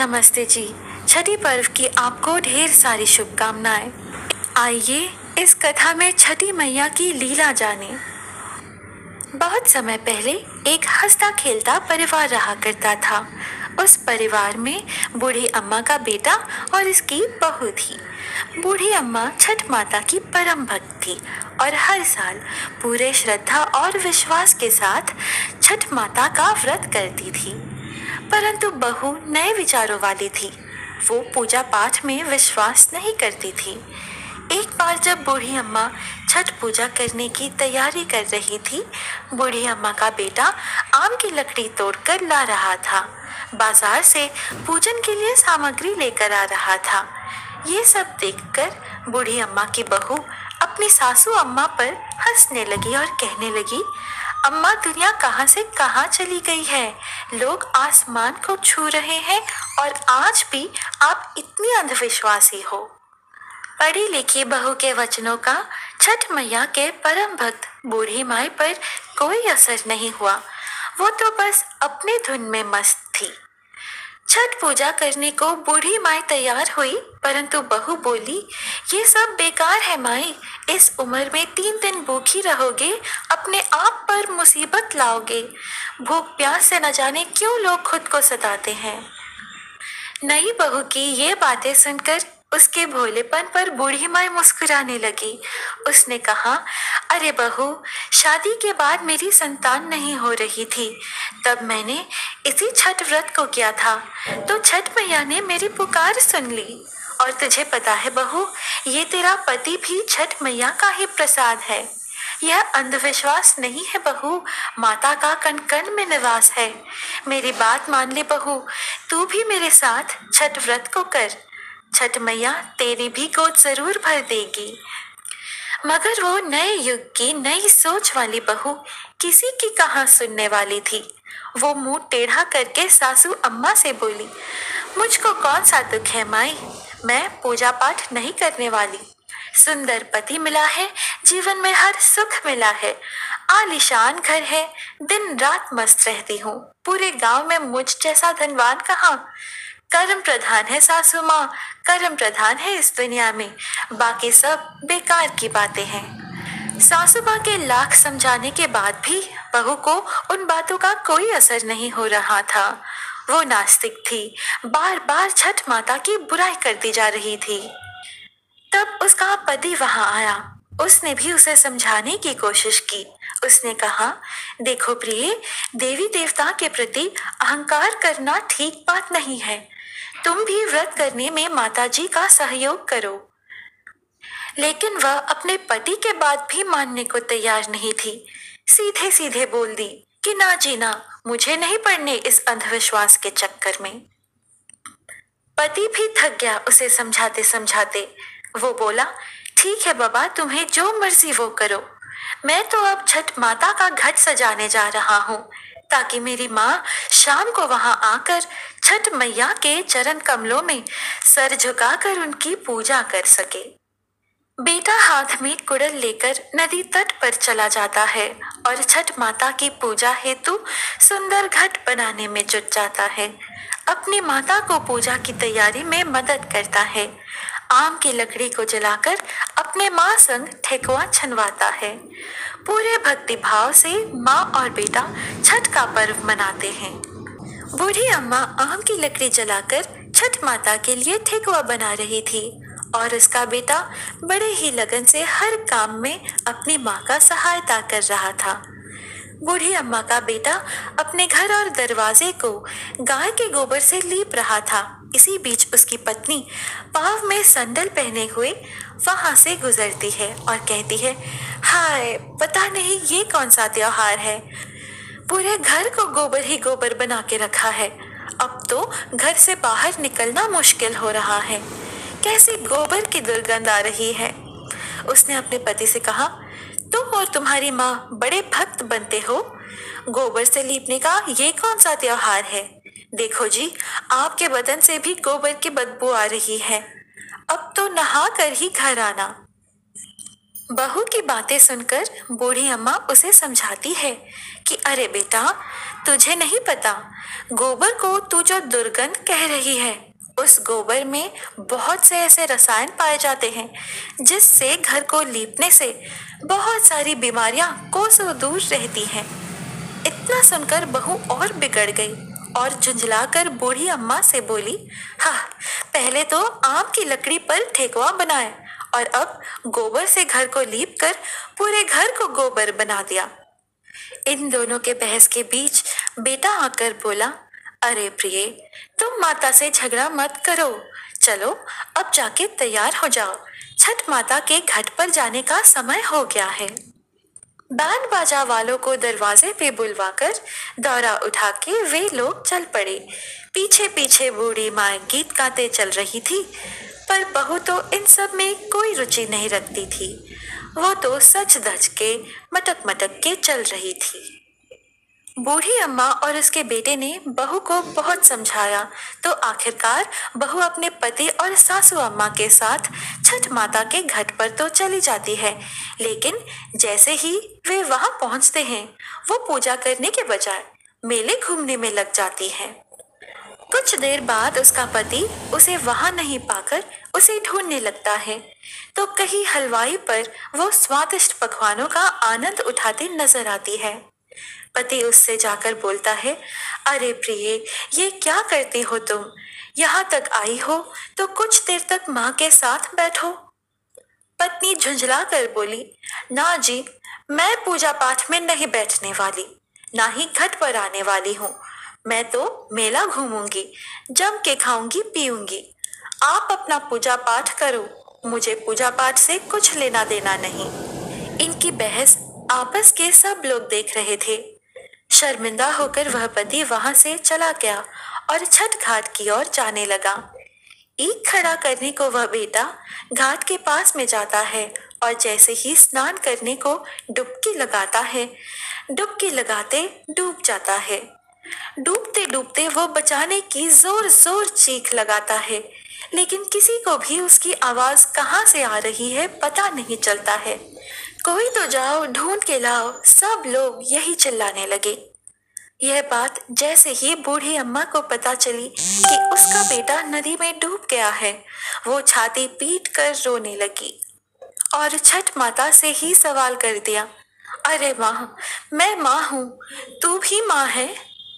नमस्ते जी। छठी पर्व की आपको ढेर सारी शुभकामनाएं। आइए इस कथा में छठी मैया की लीला जाने। बहुत समय पहले एक हंसता खेलता परिवार रहा करता था। उस परिवार में बूढ़ी अम्मा का बेटा और इसकी बहू थी। बूढ़ी अम्मा छठ माता की परम भक्त थी और हर साल पूरे श्रद्धा और विश्वास के साथ छठ माता का व्रत करती थी। परंतु बहू नए विचारों वाली थी। वो पूजा पाठ में विश्वास नहीं करती थी। एक बार जब बूढ़ी अम्मा छठ पूजा करने की तैयारी कर रही थी, बूढ़ी अम्मा का बेटा आम की लकड़ी तोड़कर ला रहा था। बाजार से पूजन के लिए सामग्री लेकर आ रहा था। ये सब देखकर बूढ़ी अम्मा की बहू अपनी सासू अम्मा पर हंसने लगी और कहने लगी, अम्मा दुनिया कहाँ से कहाँ चली गई है। लोग आसमान को छू रहे हैं और आज भी आप इतनी अंधविश्वासी हो। पढ़ी लिखी बहू के वचनों का छठ मैया के परम भक्त बूढ़ी माई पर कोई असर नहीं हुआ। वो तो बस अपने धुन में मस्त थी। छठ पूजा करने को बूढ़ी माई तैयार हुई, परंतु बहू बोली, ये सब बेकार है माई। इस उम्र में 3 दिन भूखी रहोगे, अपने आप पर मुसीबत लाओगे। भूख प्यास से न जाने क्यों लोग खुद को सताते हैं। नई बहू की ये बातें सुनकर उसके भोलेपन पर बूढ़ी माई मुस्कुराने लगी। उसने कहा, अरे बहू, शादी के बाद मेरी संतान नहीं हो रही थी, तब मैंने इसी छठ व्रत को किया था, तो छठ मैया ने मेरी पुकार सुन ली। और तुझे पता है बहू, ये तेरा पति भी छठ मैया का ही प्रसाद है। यह अंधविश्वास नहीं है बहू, माता का कण कण में निवास है। मेरी बात मान ले बहू, तू भी मेरे साथ छठ व्रत को कर। छठ मैया तेरी भी गोद जरूर भर देगी। मगर वो नए युग की नई सोच वाली बहू किसी की कहाँ सुनने वाली थी। वो मुंह टेढ़ा करके सासू अम्मा से बोली, मुझको कौन सा दुख है माई, मैं पूजा पाठ नहीं करने वाली। सुंदर पति मिला है, जीवन में हर सुख मिला है, आलीशान घर है, दिन रात मस्त रहती हूँ। पूरे गांव में मुझ जैसा धनवान कहाँ। कर्म प्रधान है सासू माँ, कर्म प्रधान है इस दुनिया में, बाकी सब बेकार की बातें हैं। सासू माँ के लाख समझाने के बाद भी बहू को उन बातों का कोई असर नहीं हो रहा था। वो नास्तिक थी, बार बार छठ माता की बुराई करती जा रही थी। तब उसका पति वहां आया। उसने भी उसे समझाने की कोशिश की। उसने कहा, देखो प्रिय, देवी देवता के प्रति अहंकार करना ठीक बात नहीं है। तुम भी व्रत करने में माताजी का सहयोग करो। लेकिन वह अपने पति के बात भी मानने को तैयार नहीं थी। सीधे सीधे बोल दी कि ना जी ना, मुझे नहीं पड़ने इस अंधविश्वास के चक्कर में। पति भी थक गया उसे समझाते समझाते। वो बोला, ठीक है बाबा, तुम्हें जो मर्जी वो करो। मैं तो अब छठ माता का घट सजाने जा रहा हूँ, ताकि मेरी माँ शाम को वहां आकर छठ मैया के चरण कमलों में सर झुकाकर उनकी पूजा कर सके। बेटा हाथ में कुड़ल लेकर नदी तट पर चला जाता है और छठ माता की पूजा हेतु सुंदर घट बनाने में जुट जाता है। अपनी माता को पूजा की तैयारी में मदद करता है। आम की लकड़ी को जलाकर अपने माँ संग ठेकुआ छनवाता है। पूरे भक्ति भाव से माँ और बेटा छठ का पर्व मनाते हैं। बूढ़ी अम्मा आम की लकड़ी जलाकर छठ माता के लिए ठेकुआ बना रही थी और उसका बेटा बड़े ही लगन से हर काम में अपनी माँ का सहायता कर रहा था। बूढ़ी अम्मा का बेटा अपने घर और दरवाजे को गाय के गोबर से लीप रहा था। इसी बीच उसकी पत्नी पाँव में संडल पहने हुए वहां से गुजरती है और कहती है, हाय, पता नहीं ये कौन सा त्योहार है। पूरे घर को गोबर ही गोबर बना के रखा है। अब तो घर से बाहर निकलना मुश्किल हो रहा है। कैसी गोबर की दुर्गंध आ रही है। उसने अपने पति से कहा, तुम और तुम्हारी माँ बड़े भक्त बनते हो, गोबर से लीपने का ये कौन सा त्योहार है। देखो जी, आपके बदन से भी गोबर की बदबू आ रही है। अब तो नहा कर ही घर आना। बहू की बातें सुनकर बूढ़ी अम्मा उसे समझाती है कि अरे बेटा, तुझे नहीं पता, गोबर को तू जो दुर्गंध कह रही है, उस गोबर में बहुत से ऐसे रसायन पाए जाते हैं जिससे घर को लीपने से बहुत सारी बीमारियां कोसों दूर रहती हैं। इतना सुनकर बहू और बिगड़ गई और झुंझलाकर बूढ़ी अम्मा से बोली, हाँ, पहले तो आम की लकड़ी पर ठेकुआ बनाए और अब गोबर से घर को लीप कर पूरे घर को गोबर बना दिया। इन दोनों के बहस के बीच बेटा आकर बोला, अरे प्रिय, तुम माता से झगड़ा मत करो, चलो अब जाके तैयार हो जाओ, छठ माता के घाट पर जाने का समय हो गया है। बैंड बाजा वालों को दरवाजे पे बुलवाकर दौरा उठा के वे लोग चल पड़े। पीछे पीछे बूढ़ी माँ गीत गाते चल रही थी, पर बहू तो इन सब में कोई रुचि नहीं रखती थी। वो तो सच धज के मटक मटक के चल रही थी। बूढ़ी अम्मा और उसके बेटे ने बहू को बहुत समझाया, तो आखिरकार बहू अपने पति और सासू अम्मा के साथ छठ माता के घाट पर तो चली जाती है, लेकिन जैसे ही वे वहां पहुंचते हैं, वो पूजा करने के बजाय मेले घूमने में लग जाती है। कुछ देर बाद उसका पति उसे वहां नहीं पाकर उसे ढूंढने लगता है, तो कहीं हलवाई पर वो स्वादिष्ट पकवानों का आनंद उठाती नजर आती है। पति उससे जाकर बोलता है, अरे प्रिय, ये क्या करती हो तुम? यहाँ तक आई हो तो कुछ देर तक माँ के साथ बैठो। पत्नी झुंझला कर बोली, ना जी, मैं पूजा पाठ में नहीं बैठने वाली, ना ही घाट पर आने वाली हूँ। मैं तो मेला घूमूंगी, जम के खाऊंगी पीऊंगी। आप अपना पूजा पाठ करो, मुझे पूजा पाठ से कुछ लेना देना नहीं। इनकी बहस आपस के सब लोग देख रहे थे। शर्मिंदा होकर वह पति वहां से चला गया और छठ घाट की ओर जाने लगा। ईख खड़ा करने को वह बेटा घाट के पास में जाता है और जैसे ही स्नान करने को डुबकी लगाता है, डुबकी लगाते डूब जाता है। डूबते डूबते वो बचाने की जोर जोर चीख लगाता है, लेकिन किसी को भी उसकी आवाज कहाँ से आ रही है पता नहीं चलता है। कोई तो जाओ, ढूंढ के लाओ, सब लोग यही चिल्लाने लगे। यह बात जैसे ही बूढ़ी अम्मा को पता चली कि उसका बेटा नदी में डूब गया है, वो छाती पीट कर रोने लगी और छठ माता से ही सवाल कर दिया, अरे माँ, मैं माँ हूँ, तू भी माँ है?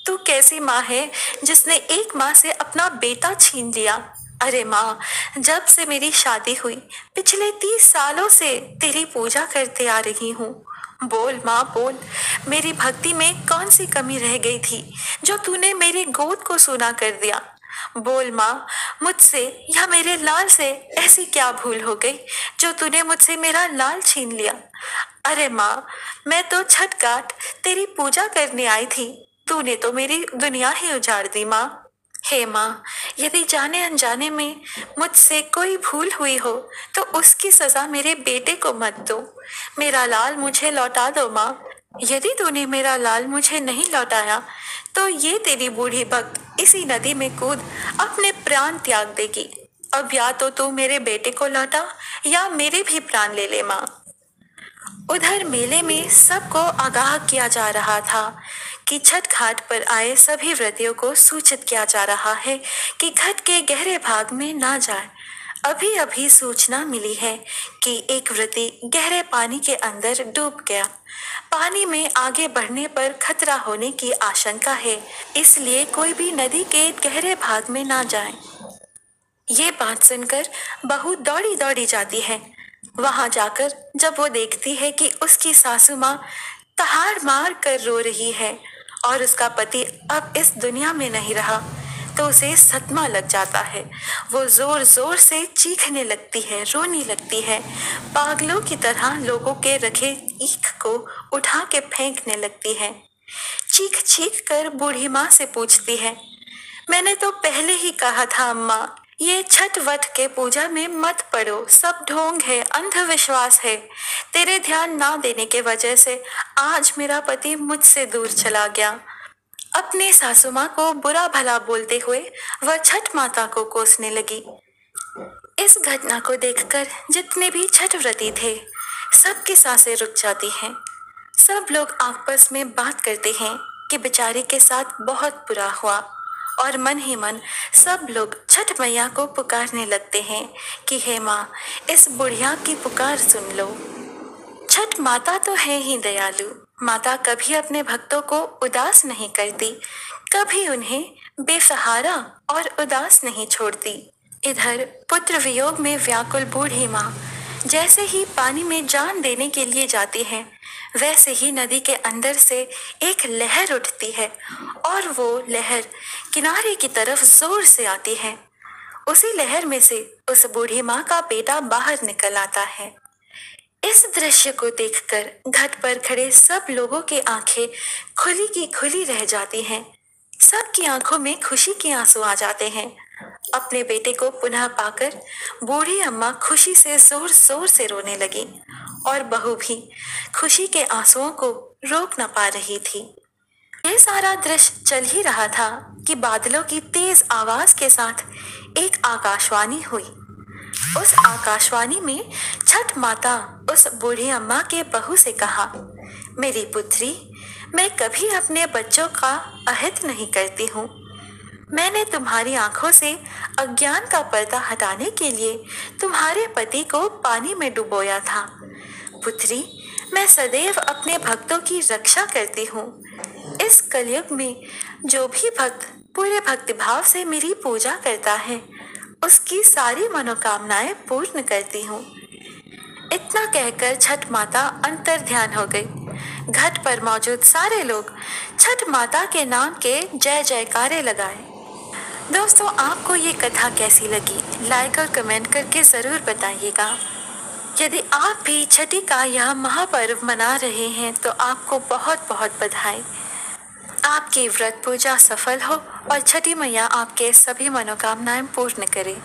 तू कैसी माँ है जिसने एक माँ से अपना बेटा छीन लिया? अरे माँ, जब से मेरी शादी हुई पिछले 30 सालों से तेरी पूजा करते आ रही हूँ। बोल माँ बोल, मेरी भक्ति में कौन सी कमी रह गई थी जो तूने मेरी गोद को सूना कर दिया? बोल माँ, मुझसे या मेरे लाल से ऐसी क्या भूल हो गई जो तूने मुझसे मेरा लाल छीन लिया? अरे माँ, मैं तो छठ घाट तेरी पूजा करने आई थी, तूने तो मेरी दुनिया ही उजाड़ दी माँ। हे माँ, यदि जाने अनजाने में मुझसे कोई भूल हुई हो तो उसकी सजा मेरे बेटे को मत दो। मेरा लाल मुझे लौटा दो माँ। यदि तूने मेरा लाल मुझे नहीं लौटाया तो ये तेरी बूढ़ी भक्त इसी नदी में कूद अपने प्राण त्याग देगी। अब या तो तू मेरे बेटे को लौटा या मेरे भी प्राण ले ले माँ। उधर मेले में सबको आगाह किया जा रहा था कि छठ घाट पर आए सभी व्रतियों को सूचित किया जा रहा है कि घाट के गहरे भाग में ना जाए। अभी अभी सूचना मिली है कि एक व्रती गहरे पानी के अंदर डूब गया। पानी में आगे बढ़ने पर खतरा होने की आशंका है, इसलिए कोई भी नदी के गहरे भाग में ना जाए। ये बात सुनकर बहू दौड़ी दौड़ी जाती है। वहां जाकर जब वो देखती है कि उसकी सासू माँ तहाड़ मार कर रो रही है और उसका पति अब इस दुनिया में नहीं रहा, तो उसे सदमा लग जाता है। वो जोर जोर से चीखने लगती है, रोने लगती है, पागलों की तरह लोगों के रखे ईख को उठा के फेंकने लगती है। चीख चीख कर बूढ़ी माँ से पूछती है, मैंने तो पहले ही कहा था अम्मा, ये छठ वट के पूजा में मत पड़ो, सब ढोंग है, अंधविश्वास है। तेरे ध्यान ना देने के वजह से आज मेरा पति मुझसे दूर चला गया। अपने सासू माँ को बुरा भला बोलते हुए वह छठ माता को कोसने लगी। इस घटना को देखकर जितने भी छठ व्रती थे सबकी सांसें रुक जाती हैं। सब लोग आपस में बात करते हैं कि बेचारी के साथ बहुत बुरा हुआ, और मन ही मन सब लोग छठ मैया को पुकारने लगते हैं कि हे माँ, इस बुढ़िया की पुकार सुन लो। छठ माता तो है ही दयालु। माता कभी अपने भक्तों को उदास नहीं करती, कभी उन्हें बेसहारा और उदास नहीं छोड़ती। इधर पुत्र वियोग में व्याकुल बूढ़ी माँ जैसे ही पानी में जान देने के लिए जाती है, वैसे ही नदी के अंदर से एक लहर उठती है और वो लहर किनारे की तरफ जोर से आती है। उसी लहर में से उस बूढ़ी माँ का बेटा बाहर निकल आता है। इस दृश्य को देखकर घाट पर खड़े सब लोगों की आंखें खुली की खुली रह जाती हैं। सबकी आंखों में खुशी के आंसू आ जाते हैं। अपने बेटे को पुनः पाकर बूढ़ी अम्मा खुशी से जोर जोर से रोने लगी और बहू भी खुशी के आंसुओं को रोक न पा रही थी। यह सारा दृश्य चल ही रहा था कि बादलों की तेज आवाज के साथ एक आकाशवाणी हुई। उस आकाशवाणी में छठ माता उस बूढ़ी अम्मा के बहू से कहा, मेरी पुत्री, मैं कभी अपने बच्चों का अहित नहीं करती हूँ। मैंने तुम्हारी आंखों से अज्ञान का पर्दा हटाने के लिए तुम्हारे पति को पानी में डुबोया था। पुत्री, मैं सदैव अपने भक्तों की रक्षा करती हूँ। इस कलयुग में जो भी भक्त पूरे भक्तिभाव से मेरी पूजा करता है, उसकी सारी मनोकामनाएं पूर्ण करती हूँ। इतना कहकर छठ माता अंतर ध्यान हो गई। घाट पर मौजूद सारे लोग छठ माता के नाम के जय जयकारे लगाए। दोस्तों, आपको ये कथा कैसी लगी? लाइक और कमेंट करके जरूर बताइएगा। यदि आप भी छठी का यह महापर्व मना रहे हैं तो आपको बहुत बहुत बधाई। आपकी व्रत पूजा सफल हो और छठी मैया आपके सभी मनोकामनाएं पूर्ण करे।